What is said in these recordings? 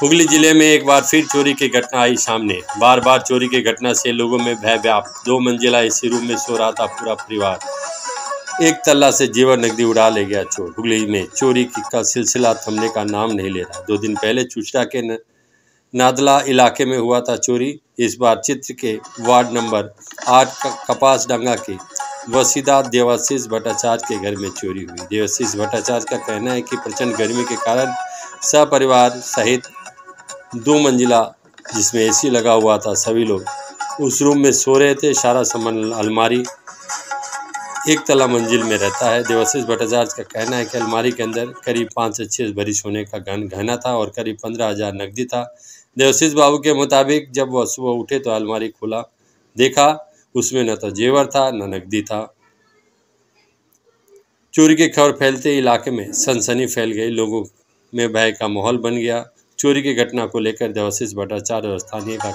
हुगली जिले में एक बार फिर चोरी की घटना आई सामने। बार बार चोरी की घटना से लोगों में भय व्याप्त। 2 मंजिला एसी रूम में सो रहा था पूरा परिवार। एक तल्ला से जेवर नकदी उड़ा ले गया चोर। हुगली में चोरी का सिलसिला थमने का नाम नहीं ले रहा। 2 दिन पहले चुचड़ा के नादला इलाके में हुआ था चोरी। इस बार चित्र के वार्ड नंबर 8 कपासडांगा के वसीदा देवाशीष भट्टाचार्य के घर में चोरी हुई। देवाशीष भट्टाचार्य का कहना है कि प्रचंड गर्मी के कारण सपरिवार सहित 2 मंजिला जिसमें एसी लगा हुआ था, सभी लोग उस रूम में सो रहे थे। सारा सामान अलमारी एक तला मंजिल में रहता है। देवाशीष भट्टाचार्य का कहना है कि अलमारी के अंदर करीब 5 से 6 भरी सोने का गहना था और करीब 15,000 नकदी था। देवाशीष बाबू के मुताबिक जब वह सुबह उठे तो अलमारी खुला देखा, उसमें न तो जेवर था न नकदी था। चोरी की खबर फैलते इलाके में सनसनी फैल गई। लोगों में भय का माहौल बन गया। चोरी की घटना को लेकर देवाशीष भट्टाचार्य और स्थानीय का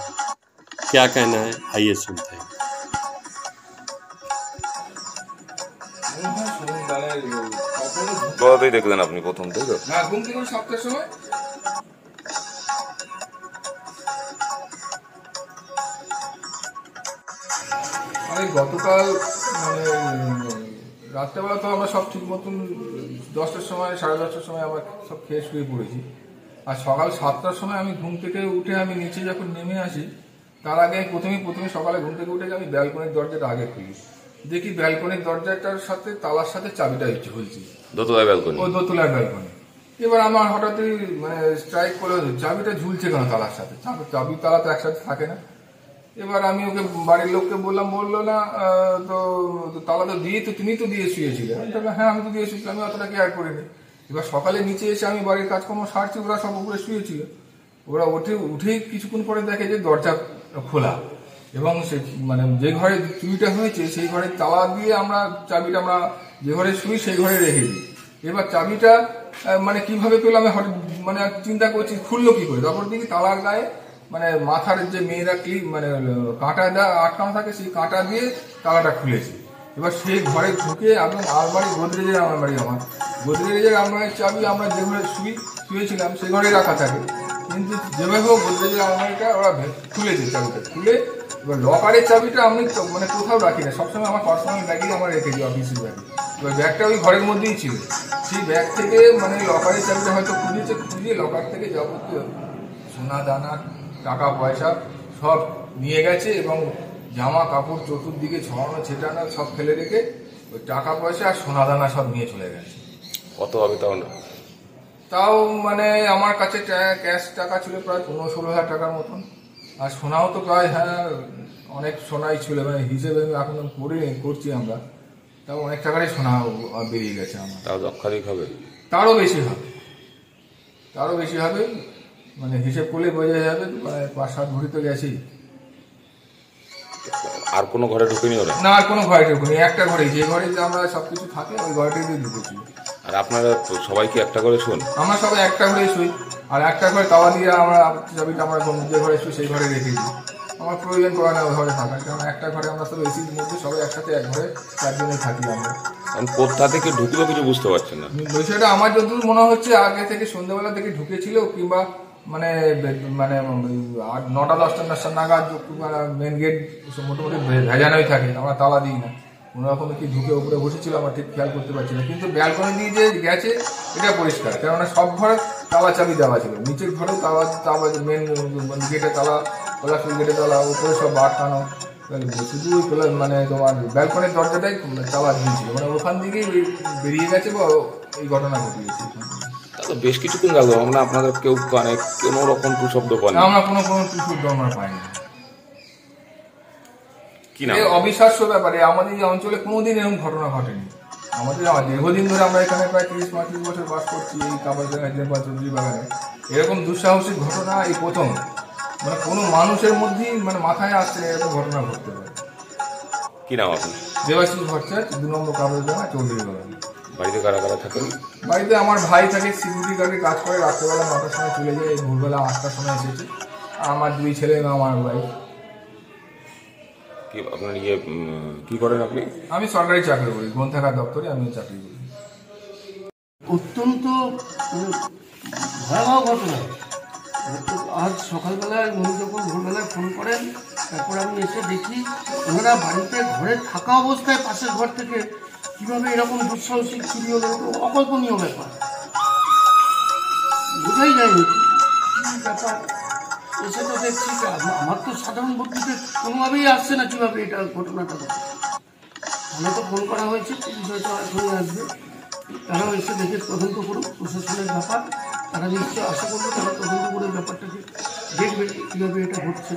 क्या कहना है, आइए सुनते हैं। কতই দেখলেন আপনি প্রথম থেকে? না, ঘুম থেকে 7টার সময়। আমি গতকাল মানে রাত্রেবেলা তো আমরা সব ঠিক মতন 10টার সময় 10:30টার সময় আমরা সব খেয়ে শুয়ে পড়েছি। আর সকাল 7টার সময় আমি ঘুম থেকে উঠে আমি নিচে যখন নেমে আসি, তার আগে প্রথমে সকালে ঘুম থেকে উঠে আমি ব্যালকনির দরজাটা আগে খুলি। দেখি ব্যালকনির দরজাটার সাথে তালার সাথে চাবিটা ঝুলছে। দোতলায় ব্যালকনি? ও দোতলার ব্যালকনি। এবার আমার হঠাৎই মানে স্ট্রাইক করলো, চাবিটা ঝুলছে কেন তালার সাথে? চাবি তালা তো একসাথে থাকে না। এবার আমি ওকে বাড়ির লোককে বললাম, বললো না তো তালা তো দিয়ে তো তুমি তো দিয়ে শুয়েছিলে। হ্যাঁ আমি তো দিয়ে শুয়েছিলাম, আমি অতটা কেয়ার করিনি। এবার সকালে নিচে এসে আমি বাড়ির কাজকর্ম সারছি, ওরা সব উপরে শুয়েছিল। ওরা উঠেই কিছুক্ষণ পরে দেখে যে দরজা খোলা এবং সে মানে যে ঘরে চুরিটা হয়েছে সেই ঘরের তালা দিয়ে চাবিটা আমরা যে ঘরে শুই সেই ঘরে রেখে দিই। এবার চাবিটা মানে কিভাবে পেলাম আমি মানে চিন্তা করছি খুললো কি করে। তারপর দেখি তালার গায়ে মানে মাথার যে মেয়েরা ক্লিপ মানে কাঁটা আটকানো থাকে, সেই কাঁটা দিয়ে তালাটা খুলেছে। এবার সেই ঘরে ঢুকে এবং আলমারি গোদরেজের আলমারির চাবি আমরা যে ঘরে শুয়েছিলাম সেই ঘরে রাখা থাকে, কিন্তু যেভাবে হোক গোদরেজের আলমারিটা ওরা খুলেছে। চাবিটা খুলে এবার লকারের চাবিটা আমি মানে কোথাও রাখি না, সবসময় আমার পার্সোনাল ব্যাগেই আমার রেখেছি, অফিসের ব্যাগে। এবার ব্যাগটা ওই ঘরের মধ্যেই ছিল। সেই ব্যাগ থেকে মানে লকারের চাবিটা হয়তো খুঁজিয়ে লকার থেকে যাবতীয় সোনা দানা টাকা পয়সা সব নিয়ে গেছে এবং জামা কাপড় চতুর্দিকে ছড়ানো ছেটানো সব ফেলে রেখে ওই টাকা পয়সা আর সোনা দানা সব নিয়ে চলে গেছে। কত হবে তাও মানে আমার কাছে ক্যাশ টাকা ছিল প্রায় 15-16 হাজার টাকার মতন, আর সোনাও তো প্রায় হ্যাঁ অনেক সোনাই ছিল, মানে হিসেবে এখন করছি আমরা, তাও অনেক টাকারই সোনা বেরিয়ে গেছে আমার। তাও লক্ষাধিক হবে? তারও বেশি হবে, মানে হিসেব করলে বোঝা যাবে প্রায় 5-7 ভরি তো গেছি। আর কোনো ঘরে ঢুকেনি ওরা? না, আর কোনো ঘরে ঢুকেনি, একটা ঘরে, যে ঘরে আমরা সবকিছু থাকে ওই ঘরটাই ঢুকেছি। আর আপনারা সবাই কি একটা ঘরে শুন? আমরা সবাই একটা ঘরে শুই, আর একটা ঘরে তাওয়া দিয়ে আমরা চাবিটা আমরা যে ঘরে শুই সেই ঘরে রেখে দিই। আমার প্রয়োজন পড়ে না ওই ঘরে থাকার, কারণ একটা ঘরে আমরা সব এসির মধ্যে সবাই একসাথে এক ঘরে 4 জনে থাকি আমরা। কোথা থেকে ঢুকলো কিছু বুঝতে পারছেন না? বিষয়টা আমার যতদূর মনে হচ্ছে আগে থেকে সন্ধ্যাবেলা থেকে ঢুকেছিল, কিংবা মানে 9টা-10টা নাগাদ মেন গেট মোটামুটি ভেজানোই থাকে, আমরা তালা দিই না। কোনোরকমে কি ঢুকে উপরে বসেছিল আমার ঠিক খেয়াল করতে পারছি না, কিন্তু ব্যালকনি দিয়ে যে গেছে এটা পরিষ্কার, কেননা সব ঘরে তালা চাবি দেওয়া ছিল। নিচের ঘরেও তালা মেন গেটে তালা, কলাফুল গেটে তালা, উপরে সব আটকানো, শুধু মানে তোমার ব্যালকনির দরজাটাই তালা দিয়েছিল, মানে ওখান থেকেই বেরিয়ে গেছে বা এই ঘটনা ঘটিয়েছে। বেশ কিছুক্ষণ গেল আমরা আপনাদের কেউ মানে কোনো রকম টু শব্দ পাই না? আমরা কোনো টু শব্দ আমরা পাইনি। অবিশ্বাস্য ব্যাপারে আমাদের এই অঞ্চলে কোনোদিন এরকম ঘটনা ঘটেনি। আমাদের দীর্ঘদিন ধরে আমরা এখানে প্রায় 30-35 বছর বাস করছি এই কাপাসডাঙ্গা বা চৌধুরী বাগানে, এরকম দুঃসাহসিক ঘটনা এই প্রথম। মানে কোনো মানুষের মধ্যেই মানে মাথায় আসছে এরকম ঘটনা ঘটতে পারে। কি নাম আপনার? দেবাশিস ভট্টাচার্য, 2 নম্বর কাপাসডাঙ্গা চৌধুরী বাগান। বাড়িতে কারা কারা থাকেন? বাড়িতে আমার ভাই থাকে, সিকিউরিটি গার্ডে কাজ করে, রাত্রেবেলা 9টার সময় চলে যায়, ভোরবেলা 8টার সময় এসেছে। আমার 2 ছেলে এবং আমার ভাই। আপনার কি করেন আপনি? আমি সরকারি চাকরি করি, গ্রন্থাগার দপ্তরে আমি চাকরি করি। অত্যন্ত ভয়াবহ ঘটনা, আজ সকালবেলায় উনি যখন ভোরবেলায় ফোন করেন, তারপর আমি এসে দেখি ওনারা বাড়িতে ঘরে থাকা অবস্থায় পাশের ঘর থেকে কীভাবে এরকম দুঃসাহসিক চুরি হলো, অকল্পনীয় ব্যাপার, বোঝাই যায়নি কী ব্যাপার। এসে তো দেখছি আমার তো সাধারণ বুদ্ধিতে কোনোভাবেই আসছে না কীভাবে এটা ঘটনাটা ঘটে। আমরা তো ফোন করা হয়েছে, পুলিশ হয়তো এখনই আসবে, তারাও এসে দেখে তদন্ত করুক, প্রশাসনের ব্যাপার, তারা নিশ্চয় আশা করবে তারা তদন্ত করে ব্যাপারটাকে দেখবে কীভাবে এটা ঘটছে।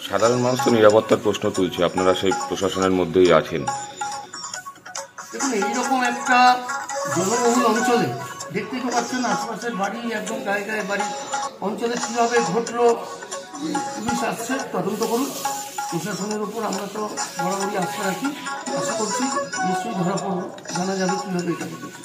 সাধারণ মানুষ তো নিরাপত্তার প্রশ্ন তুলছে, আপনারা সেই প্রশাসনের মধ্যেই আছেন। দেখুন, এইরকম একটা জনবহুল অঞ্চলে দেখতেই তো পাচ্ছেন আশপাশের বাড়ি, একদম গায়ে গায়ে বাড়ি অঞ্চলে কীভাবে ঘটলো, পুলিশ আসছে, তদন্ত করুন। প্রশাসনের উপর আমরা তো বরাবরই আস্থা রাখি, আশা করছি নিশ্চয়ই ধরা পড়ব, জানা যাবে কীভাবে এটা ঘটেছে।